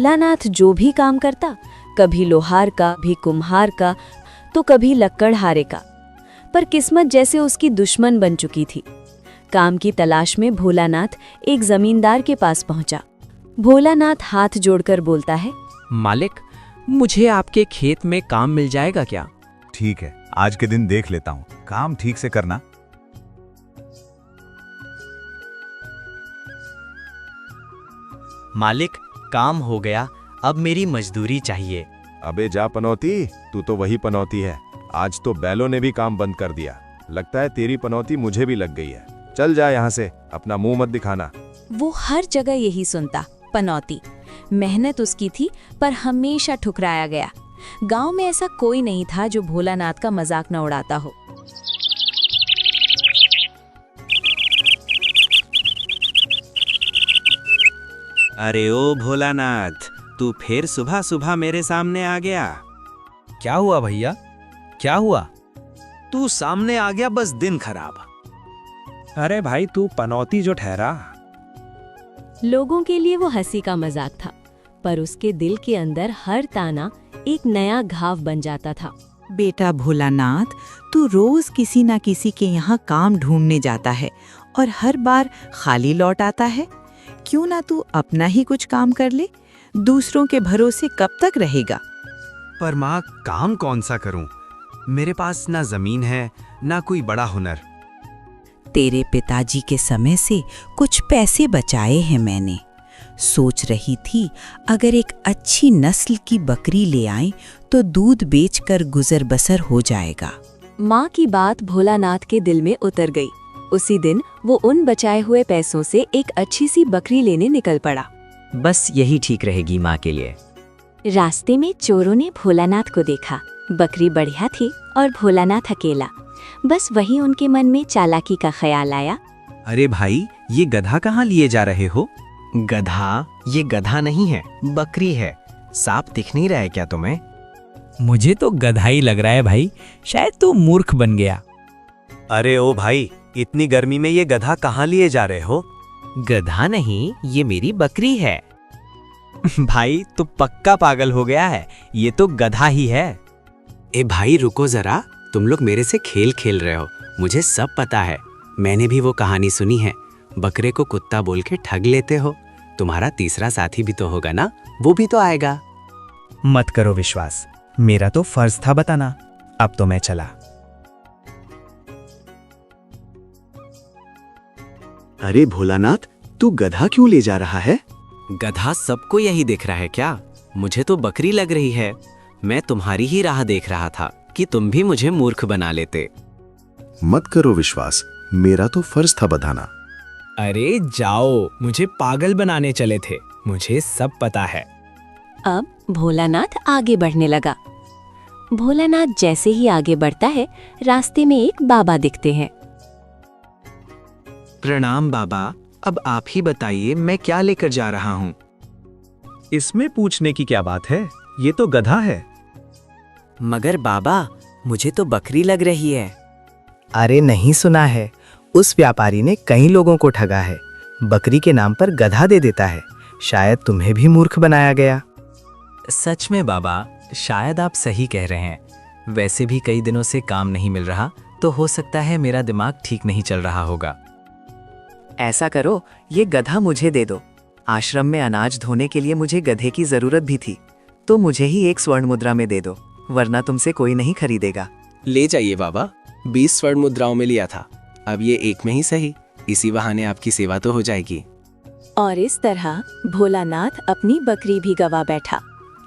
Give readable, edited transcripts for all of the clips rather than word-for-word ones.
भोलानाथ जो भी काम करता, कभी लोहार का, कभी कुम्हार का, तो कभी लक्कड़हारे का, पर किस्मत जैसे उसकी दुश्मन बन चुकी थी। काम की तलाश में भोलानाथ एक जमींदार के पास पहुंचा। भोलानाथ हाथ जोड़कर बोलता है, मालिक, मुझे आपके खेत में काम मिल जाएगा क्या? ठीक है, आज के दिन देख लेता हूँ, काम ठीक से करना। मालिक, काम हो गया, अब मेरी मजदूरी चाहिए। अबे जा पनौती, तू तो वही पनौती है। आज तो बैलों ने भी काम बंद कर दिया। लगता है तेरी पनौती मुझे भी लग गई है। चल जा यहाँ से, अपना मुंह मत दिखाना। वो हर जगह यही सुनता, पनौती। मेहनत उसकी थी पर हमेशा ठुकराया गया। गांव में ऐसा कोई नहीं था जो भोलानाथ का मजाक न उड़ाता हो। अरे ओ भोलानाथ, तू फिर सुबह सुबह मेरे सामने आ गया। क्या हुआ भैया, क्या हुआ? तू सामने आ गया, बस दिन खराब। अरे भाई, तू पनौती जो ठहरा। लोगों के लिए वो हंसी का मजाक था, पर उसके दिल के अंदर हर ताना एक नया घाव बन जाता था। बेटा भोलानाथ, तू रोज किसी ना किसी के यहाँ काम ढूंढने जाता है और हर बार खाली लौट आता है। क्यों ना तू अपना ही कुछ काम कर ले? दूसरों के भरोसे कब तक रहेगा? पर माँ, काम कौन सा करूं? मेरे पास ना जमीन है, ना कोई बड़ा हुनर। तेरे पिताजी के समय से कुछ पैसे बचाए हैं मैंने। सोच रही थी अगर एक अच्छी नस्ल की बकरी ले आएं तो दूध बेचकर गुजर बसर हो जाएगा। माँ की बात भोलानाथ के दिल में उतर गई। उसी दिन वो उन बचाए हुए पैसों से एक अच्छी सी बकरी लेने निकल पड़ा। बस यही ठीक रहेगी माँ के लिए। रास्ते में चोरों ने भोलानाथ को देखा। बकरी बढ़िया थी और भोलानाथ अकेला। बस वही उनके मन में चालाकी का ख्याल आया। अरे भाई, ये गधा कहाँ लिए जा रहे हो? गधा? ये गधा नहीं है, बकरी है। साफ दिख नहीं रहा है क्या तुम्हें? मुझे तो गधा ही लग रहा है भाई, शायद तू मूर्ख बन गया। अरे ओ भाई, इतनी गर्मी में ये गधा कहाँ लिए जा रहे हो? गधा नहीं, ये मेरी बकरी है। भाई, तू पक्का पागल हो गया है, ये तो गधा ही है। ए भाई रुको जरा, तुम लोग मेरे से खेल खेल रहे हो। मुझे सब पता है, मैंने भी वो कहानी सुनी है। बकरे को कुत्ता बोल के ठग लेते हो। तुम्हारा तीसरा साथी भी तो होगा ना, वो भी तो आएगा। मत करो विश्वास, मेरा तो फर्ज था बताना। अब तो मैं चला। अरे भोलानाथ, तू गधा क्यों ले जा रहा है? गधा सबको यही दिख रहा है क्या? मुझे तो बकरी लग रही है। मैं तुम्हारी ही राह देख रहा था कि तुम भी मुझे मूर्ख बना लेते। मत करो विश्वास, मेरा तो फर्ज था बताना। अरे जाओ, मुझे पागल बनाने चले थे, मुझे सब पता है। अब भोलानाथ आगे बढ़ने लगा। भोलानाथ जैसे ही आगे बढ़ता है, रास्ते में एक बाबा दिखते हैं। प्रणाम बाबा, अब आप ही बताइए मैं क्या लेकर जा रहा हूँ? इसमें पूछने की क्या बात है, ये तो गधा है। मगर बाबा, मुझे तो बकरी लग रही है। अरे नहीं सुना है, उस व्यापारी ने कई लोगों को ठगा है। बकरी के नाम पर गधा दे देता है। शायद तुम्हें भी मूर्ख बनाया गया। सच में बाबा, शायद आप सही कह रहे हैं। वैसे भी कई दिनों से काम नहीं मिल रहा, तो हो सकता है मेरा दिमाग ठीक नहीं चल रहा होगा। ऐसा करो, ये गधा मुझे दे दो। आश्रम में अनाज धोने के लिए मुझे गधे की जरूरत भी थी, तो मुझे ही 1 स्वर्ण मुद्रा में दे दो, वरना तुमसे कोई नहीं खरीदेगा। ले जाइए बाबा, 20 स्वर्ण मुद्राओं में लिया था, अब ये 1 में ही सही। इसी बहाने आपकी सेवा तो हो जाएगी। और इस तरह भोलानाथ अपनी बकरी भी गवा बैठा,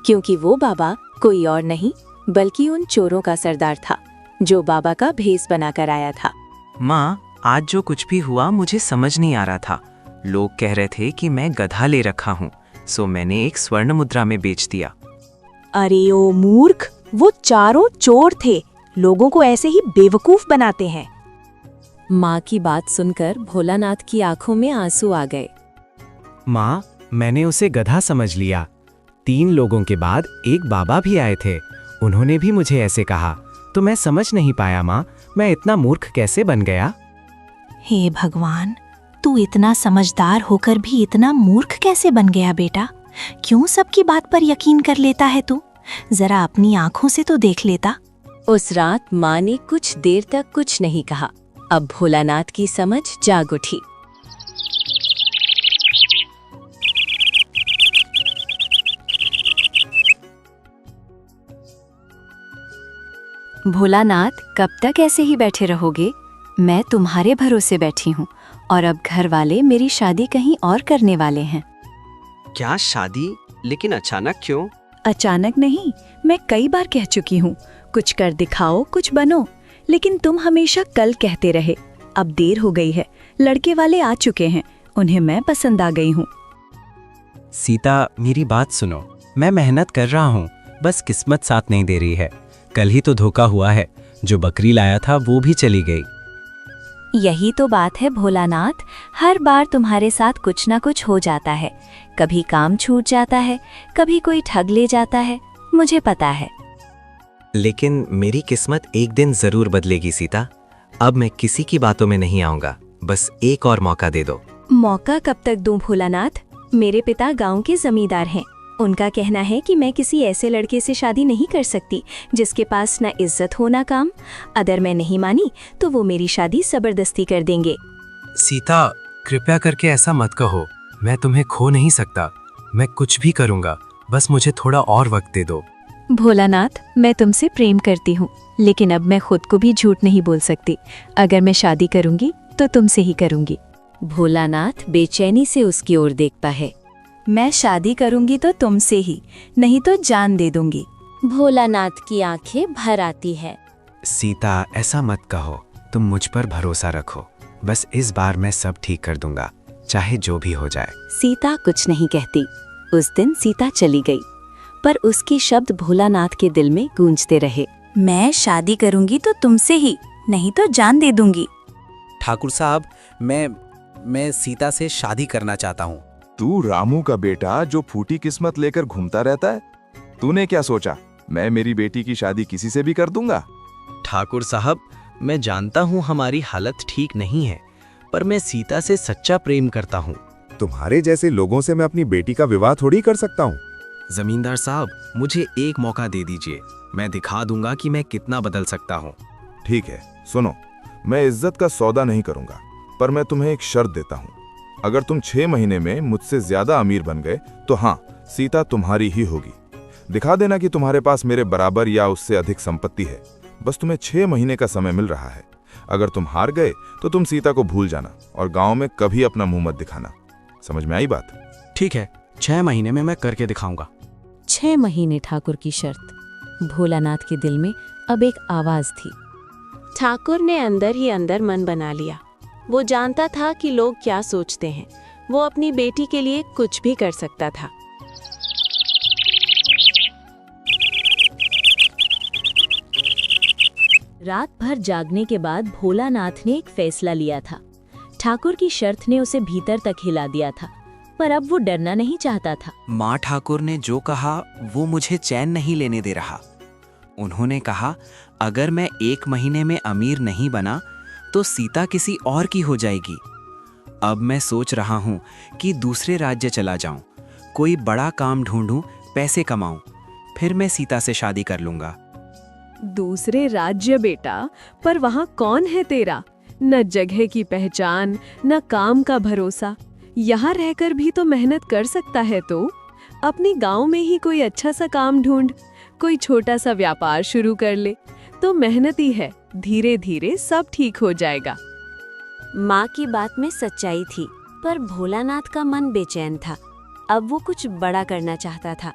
क्योंकि वो बाबा कोई और नहीं बल्कि उन चोरों का सरदार था, जो बाबा का भेष बनाकर आया था। माँ, आज जो कुछ भी हुआ मुझे समझ नहीं आ रहा था। लोग कह रहे थे कि मैं गधा ले रखा हूँ, सो मैंने 1 स्वर्ण मुद्रा में बेच दिया। अरे ओ मूर्ख, वो चारों चोर थे। लोगों को ऐसे ही बेवकूफ बनाते हैं। माँ की बात सुनकर भोलानाथ की आंखों में आंसू आ गए। माँ, मैंने उसे गधा समझ लिया। 3 लोगों के बाद एक बाबा भी आए थे, उन्होंने भी मुझे ऐसे कहा, तो मैं समझ नहीं पाया माँ, मैं इतना मूर्ख कैसे बन गया। हे भगवान, तू इतना समझदार होकर भी इतना मूर्ख कैसे बन गया बेटा? क्यों सबकी बात पर यकीन कर लेता है तू? जरा अपनी आंखों से तो देख लेता। उस रात माँ ने कुछ देर तक कुछ नहीं कहा। अब भोलानाथ की समझ जाग उठी। भोलानाथ, कब तक ऐसे ही बैठे रहोगे? मैं तुम्हारे भरोसे बैठी हूँ और अब घर वाले मेरी शादी कहीं और करने वाले हैं। क्या शादी? लेकिन अचानक क्यों? अचानक नहीं, मैं कई बार कह चुकी हूँ, कुछ कर दिखाओ, कुछ बनो, लेकिन तुम हमेशा कल कहते रहे। अब देर हो गई है, लड़के वाले आ चुके हैं, उन्हें मैं पसंद आ गई हूँ। सीता, मेरी बात सुनो। मैं मेहनत कर रहा हूँ, बस किस्मत साथ नहीं दे रही है। कल ही तो धोखा हुआ है, जो बकरी लाया था वो भी चली गई। यही तो बात है भोलानाथ, हर बार तुम्हारे साथ कुछ ना कुछ हो जाता है। कभी काम छूट जाता है, कभी कोई ठग ले जाता है, मुझे पता है। लेकिन मेरी किस्मत एक दिन जरूर बदलेगी सीता। अब मैं किसी की बातों में नहीं आऊंगा, बस एक और मौका दे दो। मौका कब तक दूं भोलानाथ? मेरे पिता गांव के जमींदार हैं। उनका कहना है कि मैं किसी ऐसे लड़के से शादी नहीं कर सकती जिसके पास ना इज्जत हो ना काम। अगर मैं नहीं मानी तो वो मेरी शादी जबरदस्ती कर देंगे। सीता, कृपया करके ऐसा मत कहो। मैं तुम्हें खो नहीं सकता। मैं कुछ भी करूंगा, बस मुझे थोड़ा और वक्त दे दो। भोलानाथ, मैं तुमसे प्रेम करती हूँ, लेकिन अब मैं खुद को भी झूठ नहीं बोल सकती। अगर मैं शादी करूंगी तो तुमसे ही करूंगी। भोलानाथ बेचैनी से उसकी ओर देखता है। मैं शादी करूंगी तो तुमसे ही, नहीं तो जान दे दूंगी। भोलानाथ की आंखें भर आती है। सीता, ऐसा मत कहो, तुम मुझ पर भरोसा रखो। बस इस बार मैं सब ठीक कर दूंगा, चाहे जो भी हो जाए। सीता कुछ नहीं कहती। उस दिन सीता चली गई, पर उसके शब्द भोलानाथ के दिल में गूंजते रहे। मैं शादी करूंगी तो तुमसे ही, नहीं तो जान दे दूंगी। ठाकुर साहब, मैं सीता से शादी करना चाहता हूँ। तू रामू का बेटा जो फूटी किस्मत लेकर घूमता रहता है? तूने क्या सोचा, मैं मेरी बेटी की शादी किसी से भी कर दूंगा? ठाकुर साहब, मैं जानता हूँ हमारी हालत ठीक नहीं है, पर मैं सीता से सच्चा प्रेम करता हूँ। तुम्हारे जैसे लोगों से मैं अपनी बेटी का विवाह थोड़ी कर सकता हूँ। जमींदार साहब, मुझे एक मौका दे दीजिए, मैं दिखा दूंगा कि मैं कितना बदल सकता हूँ। ठीक है, सुनो, मैं इज्जत का सौदा नहीं करूंगा, पर मैं तुम्हें एक शर्त देता हूँ। अगर तुम 6 महीने में मुझसे ज्यादा अमीर बन गए तो हाँ, सीता तुम्हारी ही होगी। दिखा देना कि तुम्हारे पास मेरे बराबर या उससे अधिक संपत्ति है। बस तुम्हें 6 महीने का समय मिल रहा है। अगर तुम हार गए तो तुम सीता को भूल जाना और गांव में कभी अपना मुंह मत दिखाना। समझ में आई बात? ठीक है, 6 महीने में मैं करके दिखाऊंगा। 6 महीने ठाकुर की शर्त। भोलानाथ के दिल में अब एक आवाज थी। ठाकुर ने अंदर ही अंदर मन बना लिया। वो जानता था कि लोग क्या सोचते हैं। वो अपनी बेटी के लिए कुछ भी कर सकता था। रात भर जागने के बाद भोलानाथ ने एक फैसला लिया था। ठाकुर की शर्त ने उसे भीतर तक हिला दिया था, पर अब वो डरना नहीं चाहता था। माँ ठाकुर ने जो कहा वो मुझे चैन नहीं लेने दे रहा। उन्होंने कहा, अगर मैं 1 महीने में अमीर नहीं बना तो सीता किसी और की हो जाएगी। अब मैं सोच रहा हूँ कि दूसरे राज्य चला जाऊं, कोई बड़ा काम ढूंढूं, पैसे कमाऊं, फिर मैं सीता से शादी कर लूंगा। दूसरे राज्य बेटा, पर वहाँ कौन है तेरा? न जगह की पहचान, न काम का भरोसा। यहाँ रहकर भी तो मेहनत कर सकता है। तो अपने गांव में ही कोई अच्छा सा काम ढूंढ, कोई छोटा सा व्यापार शुरू कर ले। तो मेहनती है, धीरे धीरे सब ठीक हो जाएगा। माँ की बात में सच्चाई थी, पर भोलानाथ का मन बेचैन था। अब वो कुछ बड़ा करना चाहता था।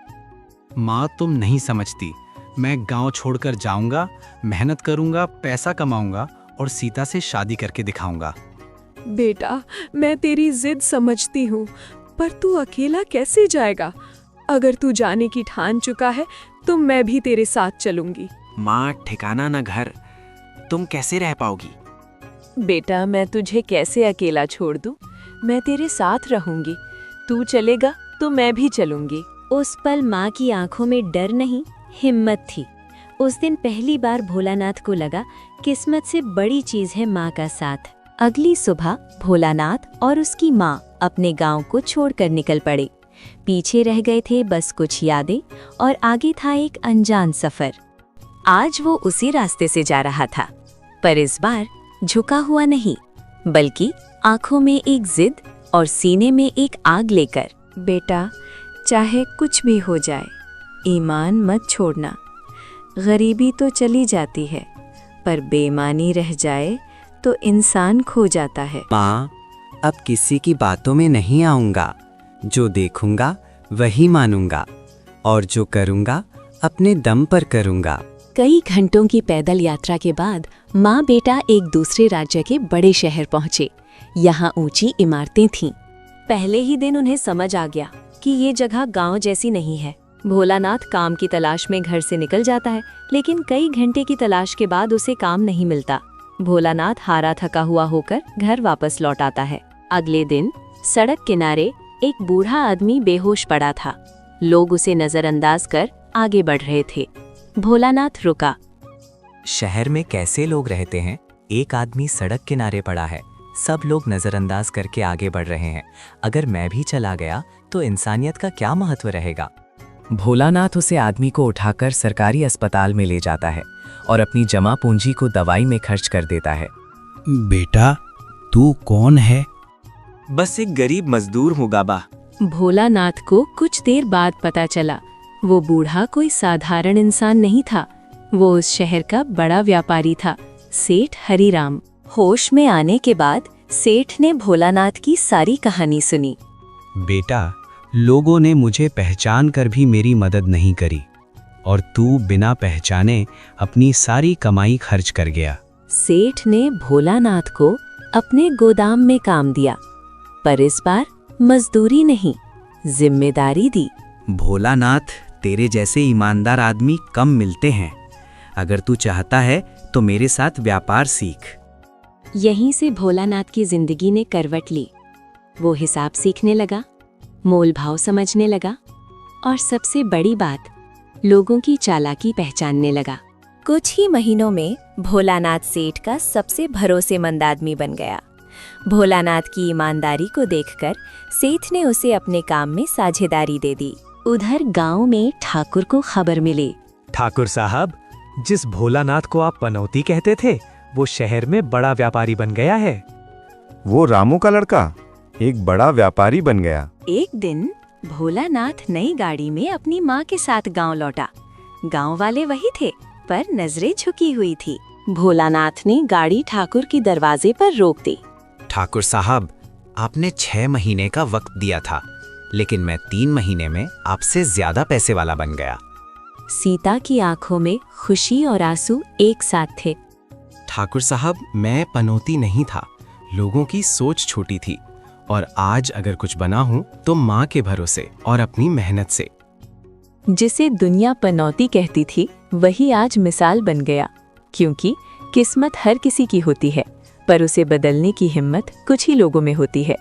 माँ, तुम नहीं समझती। मैं गांव छोड़कर जाऊंगा, मेहनत करूंगा, पैसा कमाऊंगा और सीता से शादी करके दिखाऊंगा। बेटा, मैं तेरी जिद समझती हूँ, पर तू अकेला कैसे जाएगा? अगर तू जाने की ठान चुका है तो मैं भी तेरे साथ चलूंगी। माँ, ठिकाना न घर, तुम कैसे रह पाओगी? बेटा, मैं तुझे कैसे अकेला छोड़ दूं? मैं तेरे साथ रहूंगी। तू चलेगा तो मैं भी चलूंगी। उस पल माँ की आंखों में डर नहीं, हिम्मत थी। उस दिन पहली बार भोलानाथ को लगा, किस्मत से बड़ी चीज है माँ का साथ। अगली सुबह भोलानाथ और उसकी माँ अपने गांव को छोड़कर निकल पड़े। पीछे रह गए थे बस कुछ यादें और आगे था एक अनजान सफर। आज वो उसी रास्ते से जा रहा था, पर इस बार झुका हुआ नहीं, बल्कि आंखों में एक जिद और सीने में एक आग लेकर। बेटा, चाहे कुछ भी हो जाए, ईमान मत छोड़ना। गरीबी तो चली जाती है, पर बेईमानी रह जाए तो इंसान खो जाता है। माँ, अब किसी की बातों में नहीं आऊंगा। जो देखूंगा वही मानूंगा, और जो करूंगा अपने दम पर करूंगा। कई घंटों की पैदल यात्रा के बाद माँ बेटा एक दूसरे राज्य के बड़े शहर पहुँचे। यहाँ ऊंची इमारतें थीं। पहले ही दिन उन्हें समझ आ गया कि ये जगह गांव जैसी नहीं है। भोलानाथ काम की तलाश में घर से निकल जाता है, लेकिन कई घंटे की तलाश के बाद उसे काम नहीं मिलता। भोलानाथ हारा थका हुआ होकर घर वापस लौट आता है। अगले दिन सड़क किनारे एक बूढ़ा आदमी बेहोश पड़ा था। लोग उसे नजरअंदाज कर आगे बढ़ रहे थे। भोलानाथ रुका। शहर में कैसे लोग रहते हैं? एक आदमी सड़क किनारे पड़ा है, सब लोग नजरअंदाज करके आगे बढ़ रहे हैं। अगर मैं भी चला गया तो इंसानियत का क्या महत्व रहेगा? भोलानाथ उसे आदमी को उठाकर सरकारी अस्पताल में ले जाता है और अपनी जमा पूंजी को दवाई में खर्च कर देता है। बेटा, तू कौन है? बस एक गरीब मजदूर हूँ गाबा। भोलानाथ को कुछ देर बाद पता चला वो बूढ़ा कोई साधारण इंसान नहीं था। वो उस शहर का बड़ा व्यापारी था, सेठ हरिराम। होश में आने के बाद सेठ ने भोलानाथ की सारी कहानी सुनी। बेटा, लोगों ने मुझे पहचान कर भी मेरी मदद नहीं करी, और तू बिना पहचाने अपनी सारी कमाई खर्च कर गया। सेठ ने भोलानाथ को अपने गोदाम में काम दिया, पर इस बार मजदूरी नहीं, जिम्मेदारी दी। भोलानाथ, तेरे जैसे ईमानदार आदमी कम मिलते हैं। अगर तू चाहता है तो मेरे साथ व्यापार सीख। यहीं से भोलानाथ की जिंदगी ने करवट ली। वो हिसाब सीखने लगा, मोल भाव समझने लगा, और सबसे बड़ी बात, लोगों की चालाकी पहचानने लगा। कुछ ही महीनों में भोलानाथ सेठ का सबसे भरोसेमंद आदमी बन गया। भोलानाथ की ईमानदारी को देखकर सेठ ने उसे अपने काम में साझेदारी दे दी। उधर गांव में ठाकुर को खबर मिली। ठाकुर साहब, जिस भोलानाथ को आप पनौती कहते थे, वो शहर में बड़ा व्यापारी बन गया है। वो रामू का लड़का एक बड़ा व्यापारी बन गया। एक दिन भोलानाथ नई गाड़ी में अपनी माँ के साथ गांव लौटा। गांव वाले वही थे, पर नजरें झुकी हुई थी। भोलानाथ ने गाड़ी ठाकुर की दरवाजे पर रोक दी। ठाकुर साहब, आपने 6 महीने का वक्त दिया था, लेकिन मैं 3 महीने में आपसे ज्यादा पैसे वाला बन गया। सीता की आंखों में खुशी और आंसू एक साथ थे। ठाकुर साहब, मैं पनौती नहीं था, लोगों की सोच छोटी थी, और आज अगर कुछ बना हूं तो माँ के भरोसे और अपनी मेहनत से। जिसे दुनिया पनौती कहती थी, वही आज मिसाल बन गया। क्योंकि किस्मत हर किसी की होती है, पर उसे बदलने की हिम्मत कुछ ही लोगों में होती है।